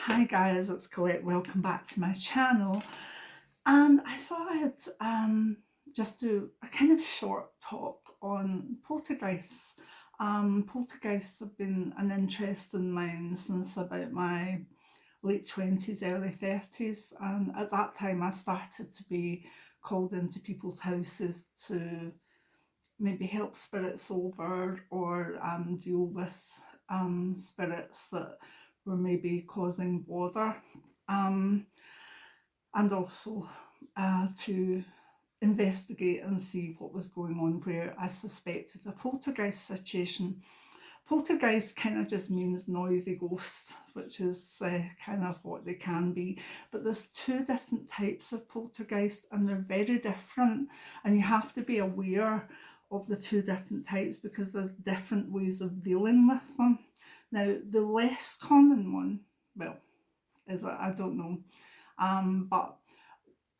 Hi guys, it's Colette. Welcome back to my channel. And I thought I'd just do a kind of short talk on poltergeists. Poltergeists have been an interest in mine since about my late 20s, early 30s. And at that time I started to be called into people's houses to maybe help spirits over or deal with spirits that were maybe causing bother, um, and also to investigate and see what was going on where I suspected a poltergeist situation. Poltergeist kind of just means noisy ghost, which is kind of what they can be. But there's two different types of poltergeist and they're very different. And you have to be aware of the two different types because there's different ways of dealing with them. Now, the less common one, well, is it? I don't know. But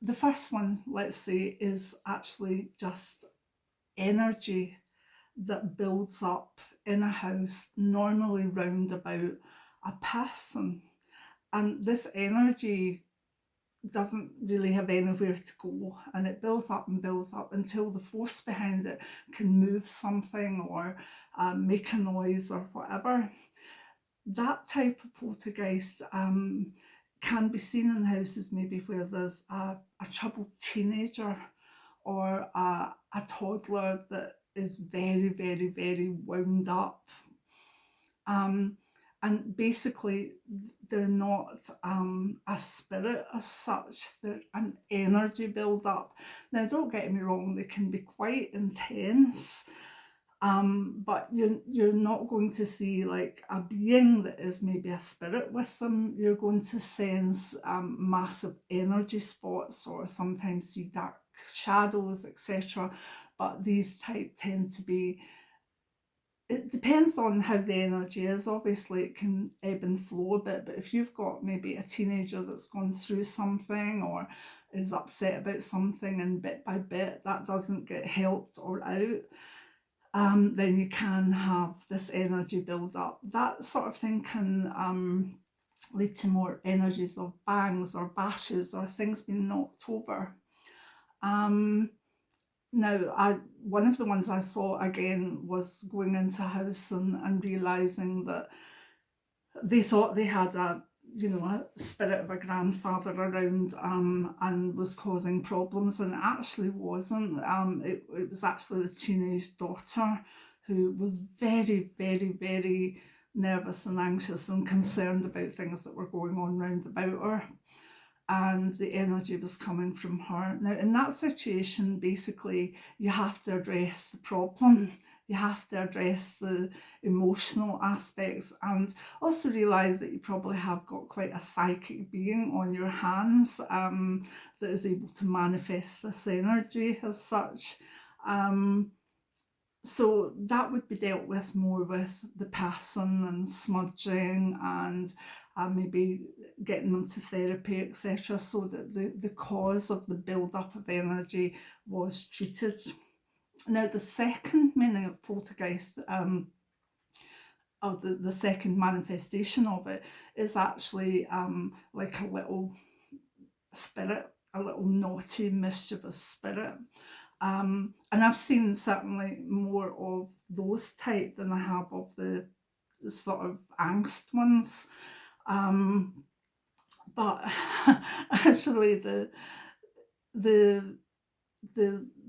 the first one, let's say, is actually just energy that builds up in a house, normally round about a person. And this energy doesn't really have anywhere to go, and it builds up and builds up until the force behind it can move something or make a noise or whatever. That type of poltergeist can be seen in houses maybe where there's a troubled teenager or a toddler that is very, very, very wound up. And basically, they're not a spirit as such, they're an energy build up. Now, don't get me wrong, they can be quite intense. But you're not going to see like a being that is maybe a spirit with them. You're going to sense massive energy spots or sometimes see dark shadows, etc. But these type tend to be, it depends on how the energy is. Obviously it can ebb and flow a bit, but if you've got maybe a teenager that's gone through something or is upset about something and bit by bit that doesn't get helped or out, then you can have this energy build up. That sort of thing can lead to more energies of bangs or bashes or things being knocked over. Now, one of the ones I saw again was going into a house and realising that they thought they had a spirit of a grandfather around and was causing problems, and it actually wasn't. It was actually the teenage daughter who was very, very, very nervous and anxious and concerned about things that were going on round about her, and the energy was coming from her. Now, in that situation, basically, you have to address the problem. You have to address the emotional aspects and also realise that you probably have got quite a psychic being on your hands that is able to manifest this energy as such. So that would be dealt with more with the person and smudging and maybe getting them to therapy, etc., so that the cause of the build-up of energy was treated. Now, the second meaning of poltergeist, or the second manifestation of it, is actually like a little spirit, a little naughty, mischievous spirit. And I've seen certainly more of those type than I have of the sort of angst ones. But actually, the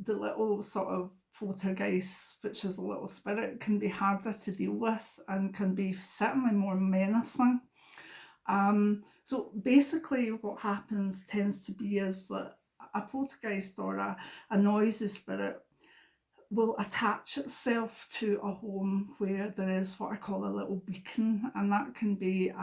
little sort of poltergeist, which is a little spirit, can be harder to deal with and can be certainly more menacing. So basically what happens tends to be is that a poltergeist or a noisy spirit will attach itself to a home where there is what I call a little beacon, and that can be,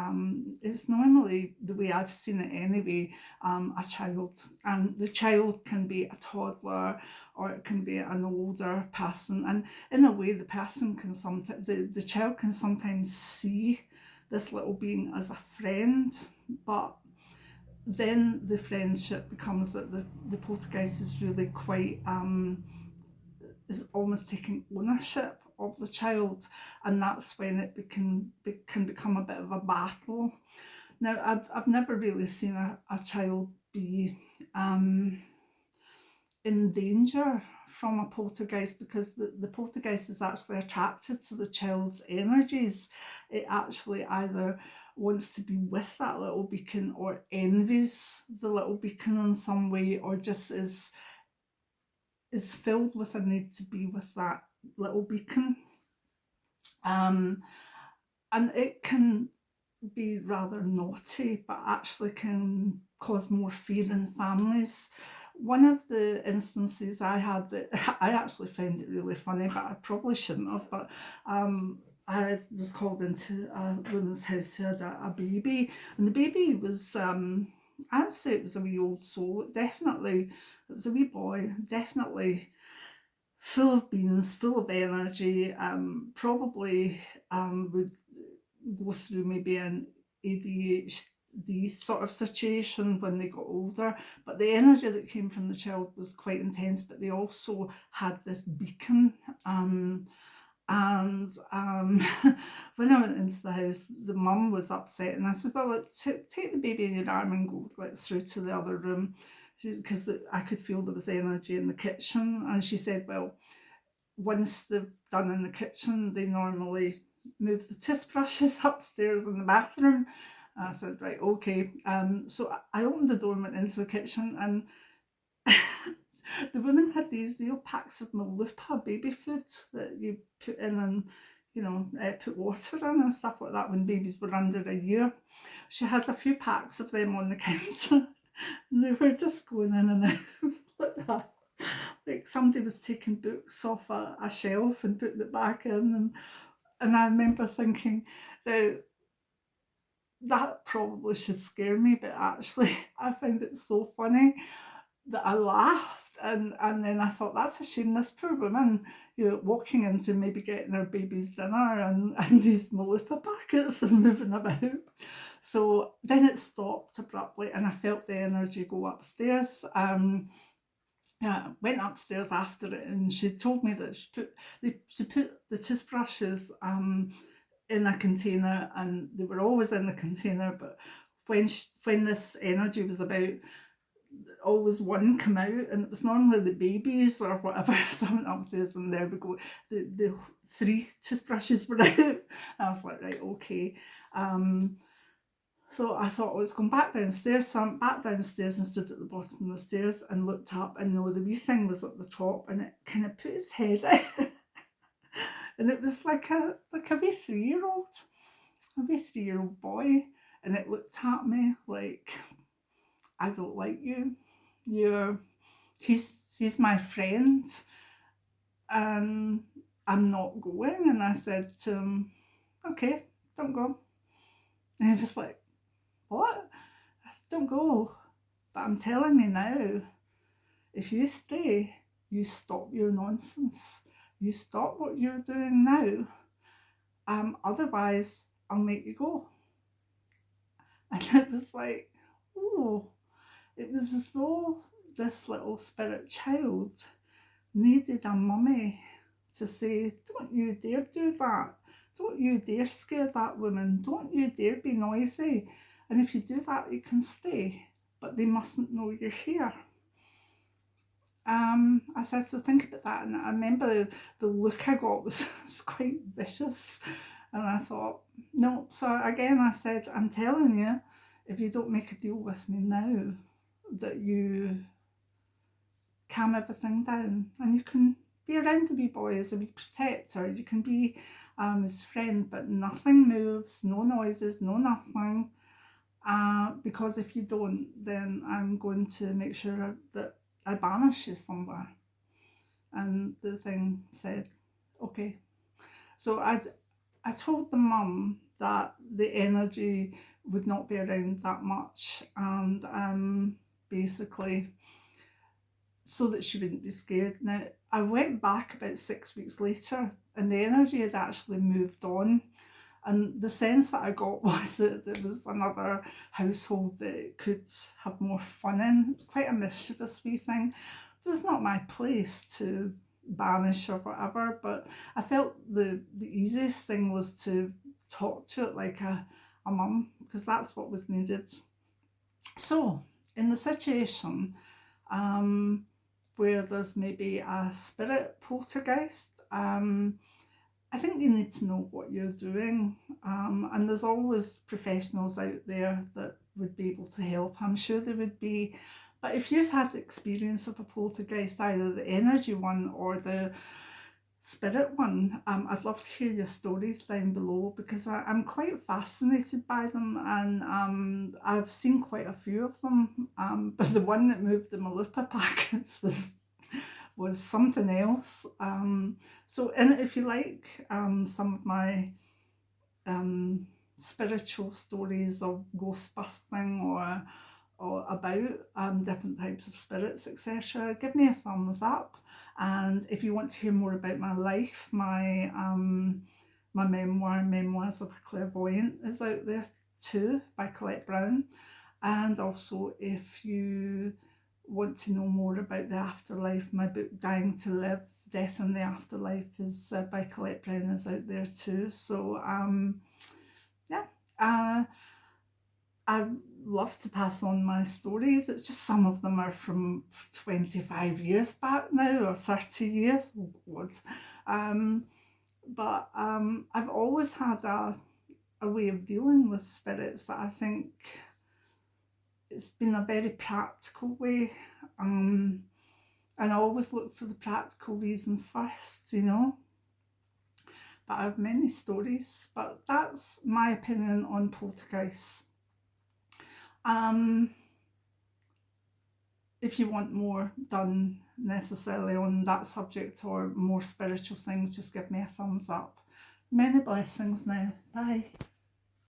it's normally, the way I've seen it anyway, a child, and the child can be a toddler or it can be an older person, and in a way the person can sometimes, the child can sometimes see this little being as a friend, but then the friendship becomes that the poltergeist is really quite is almost taking ownership of the child, and that's when it can become a bit of a battle. Now, I've never really seen a child be in danger from a poltergeist, because the poltergeist is actually attracted to the child's energies. It actually either wants to be with that little beacon or envies the little beacon in some way, or just is filled with a need to be with that little beacon. Um, and it can be rather naughty, but actually can cause more fear in families. One of the instances I had that I actually found it really funny, but I probably shouldn't have. But I was called into a woman's house who had a baby, and the baby was, I'd say it was a wee old soul. It was a wee boy, definitely full of beans, full of energy, probably would go through maybe an ADHD sort of situation when they got older. But the energy that came from the child was quite intense, but they also had this beacon. And when I went into the house, the mum was upset, and I said, well, take the baby in your arm and go through to the other room, because I could feel there was energy in the kitchen. And she said, well, once they've done in the kitchen, they normally move the toothbrushes upstairs in the bathroom. I said, right, okay. So I opened the door and went into the kitchen, and the woman had these real packs of Malupa baby food that you put in and, put water in and stuff like that when babies were under a year. She had a few packs of them on the counter, and they were just going in and out like that. Like somebody was taking books off a shelf and putting it back in. And I remember thinking that probably should scare me, but actually I found it so funny that I laughed. And then I thought, that's a shame, this poor woman, walking into maybe getting her baby's dinner, and these Malupa packets are moving about. So then it stopped abruptly, and I felt the energy go upstairs. Went upstairs after it, and she told me that she put the toothbrushes in a container, and they were always in the container. But when this energy was about, always one come out, and it was normally the babies or whatever. So I went upstairs, and there we go. The 3 toothbrushes were out. I was like, right, okay. So I thought, oh, it's going back downstairs. So I went back downstairs and stood at the bottom of the stairs and looked up, and no, the wee thing was at the top, and it kind of put its head out. And it was like a wee 3-year-old, boy, and it looked at me like, I don't like you. He's my friend, and I'm not going. And I said to him, okay, don't go. And he was like, what? I said, don't go. But I'm telling you now, if you stay, you stop your nonsense. You stop what you're doing now. Otherwise, I'll make you go. And it was like, oh, it was as though this little spirit child needed a mummy to say, don't you dare do that. Don't you dare scare that woman. Don't you dare be noisy. And if you do that, you can stay, but they mustn't know you're here. I said, so think about that. And I remember the look I got was quite vicious. And I thought, no. So again, I said, I'm telling you, if you don't make a deal with me now, that you calm everything down, and you can be around the wee boy as a wee protector. You can be his friend, but nothing moves, no noises, no nothing. Because if you don't, then I'm going to make sure that I banish you somewhere. And the thing said, okay. So I told the mum that the energy would not be around that much, and basically so that she wouldn't be scared. Now, I went back about 6 weeks later, and the energy had actually moved on. And the sense that I got was that there was another household that it could have more fun in. It was quite a mischievous wee thing. It was not my place to banish or whatever, but I felt the easiest thing was to talk to it like a a mum, because that's what was needed. So in the situation where there's maybe a spirit poltergeist, I think you need to know what you're doing, and there's always professionals out there that would be able to help. I'm sure there would be. But if you've had experience of a poltergeist, either the energy one or the spirit one, I'd love to hear your stories down below, because I'm quite fascinated by them, and I've seen quite a few of them, but the one that moved the Malupa packets was something else. So if you like some of my spiritual stories of ghost busting, or about different types of spirits, etc., give me a thumbs up. And if you want to hear more about my life, my memoir, Memoirs of a Clairvoyant, is out there too, by Colette. And also, if you want to know more about the afterlife, my book Dying to Live, Death and the Afterlife, is by Colette, is out there too. So yeah, I love to pass on my stories. It's just some of them are from 25 years back now, or 30 years. Oh God. But I've always had a way of dealing with spirits that I think it's been a very practical way. And I always look for the practical reason first, you know. But I have many stories, but that's my opinion on poltergeists. If you want more done necessarily on that subject, or more spiritual things, just give me a thumbs up. Many blessings now. Bye.